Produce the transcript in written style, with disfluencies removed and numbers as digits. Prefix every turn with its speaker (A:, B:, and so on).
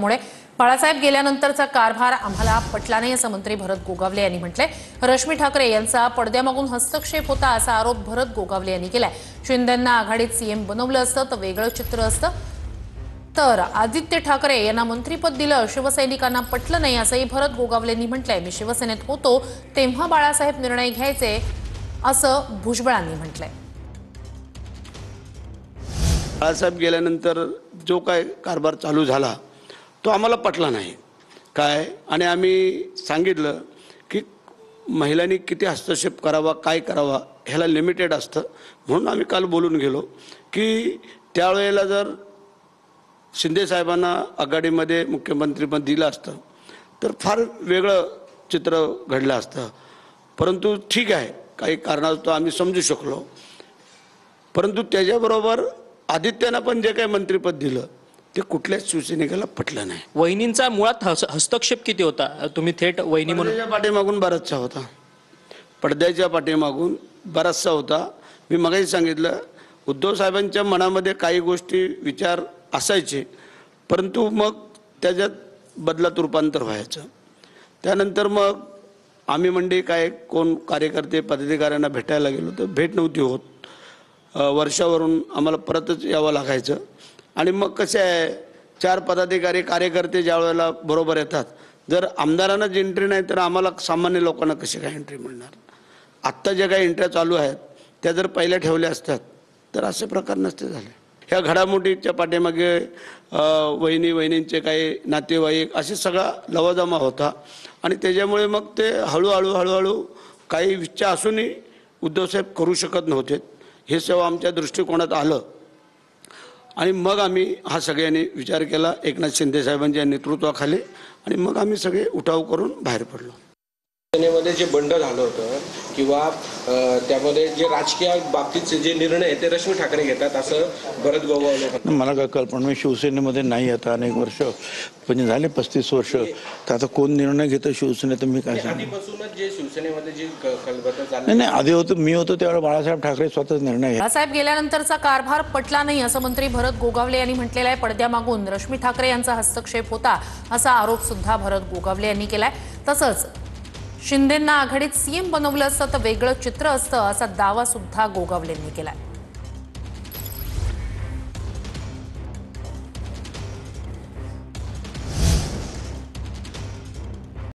A: मुळे बाळासाहेब गेल्यानंतरचा कारभार आम्हाला पटला नाही असं मंत्री भरत गोगावले यांनी म्हटलंय। रश्मी ठाकरे यांचा पडद्यामागून हस्तक्षेप होता असा आरोप भरत गोगावले यांनी केलाय। शिंदेंना आघाडीत सीएम बनवलं असतं तर वेगळं चित्र असतं, तर आदित्य ठाकरे यांना मंत्रीपद दिलं शिवसैनिकांना पटलं नाही असंही भरत गोगावले यांनी म्हटलंय। मी शिवसेनेत होतो तेव्हा बाळासाहेब निर्णय घ्यायचे असं भुजबळांनी म्हटलंय।
B: बाळासाहेब गेल्यानंतर जो काय कारभार चालू झाला तो आम्हाला पटला नाही काय, आणि आम्ही सांगितलं की महिलांनी किती हस्तक्षेप करावा काय करावा ह्याला लिमिटेड असतं, म्हणून आम्ही काल बोलून गेलो की त्यावेळेला जर शिंदे साहेबांना आघाडीमध्ये मुख्यमंत्रीपद दिलं असतं तर फार वेगळं चित्र घडलं असतं। परंतु ठीक आहे, काही कारणास्तव आम्ही समजू शकलो, परंतु त्याच्याबरोबर आदित्यांना पण जे काही मंत्रिपद दिलं ते कुठल्याच शिवसैनिकाला पटलं नाही।
C: वहिनींचा मुळात हस्तक्षेप किती होता? तुम्ही थेट वहिनी म्हणून
B: पडद्याच्या पाठीमागून बराचसा होता, पडद्याच्या पाठीमागून बराचसा होता। मी मगाही सांगितलं उद्धव साहेबांच्या मनामध्ये काही गोष्टी विचार असायचे, परंतु मग त्याच्यात बदलात रूपांतर व्हायचं। त्यानंतर मग आम्ही म्हणजे काय कोण कार्यकर्ते पदाधिकाऱ्यांना भेटायला गेलो तर भेट नव्हती होत, वर्षावरून आम्हाला परतच यावं लागायचं। आणि मग कसे आहे, चार पदाधिकारी कार्यकर्ते ज्या वेळेला बरोबर येतात, जर आमदारांनाच एंट्री नाही तर आम्हाला सामान्य लोकांना कशी काय एंट्री मिळणार? आत्ता ज्या काही एंट्र्या चालू आहेत त्या जर पहिल्या ठेवल्या असतात तर असे प्रकार नसते झाले। ह्या घडामोडीच्या पाठीमागे वहिनींचे काही नातेवाईक असे सगळा लवाजमा होता, आणि त्याच्यामुळे मग ते हळूहळू काही इच्छा असूनही उद्धवसाहेब करू शकत नव्हते हे सेवा आमच्या दृष्टिकोनात आलं, आणि मग आम्ही हा सगळ्यांनी विचार केला एकनाथ शिंदे साहेबांच्या नेतृत्वाखाली, आणि मग आम्ही सगळे उठाव करून बाहेर पडलो।
D: सेनेमध्ये जे बंड झालं होतं किंवा त्यामध्ये जे राजकीय बाबतीतचे जे निर्णय ते रश्मी ठाकरे घेतात असं भरत गोगावले।
E: मला काय कल्पना, मी शिवसेनेमध्ये नाही आता अनेक वर्ष, म्हणजे झाले 35 वर्ष, तर आता कोण निर्णय घेतं शिवसेनेत मी काय सांगू?
D: आधीपासूनच जे शिवसेनेमध्ये जी खलबतं चालली
E: नाही, आधी होतं मी होतो त्यावेळेला बाळासाहेब ठाकरे स्वतःच निर्णय घेतला।
A: बाळासाहेब गेल्यानंतरचा कारभार पटला नाही असं मंत्री भरत गोगावले यांनी म्हटलेलं आहे। पडद्यामागून रश्मी ठाकरे यांचा हस्तक्षेप होता असा आरोप सुद्धा भरत गोगावले यांनी केलाय। तसंच शिंदेंना आघाडीत सीएम बनवलं असतं तर वेगळं चित्र असतं असा दावा सुद्धा गोगावले यांनी केलाय।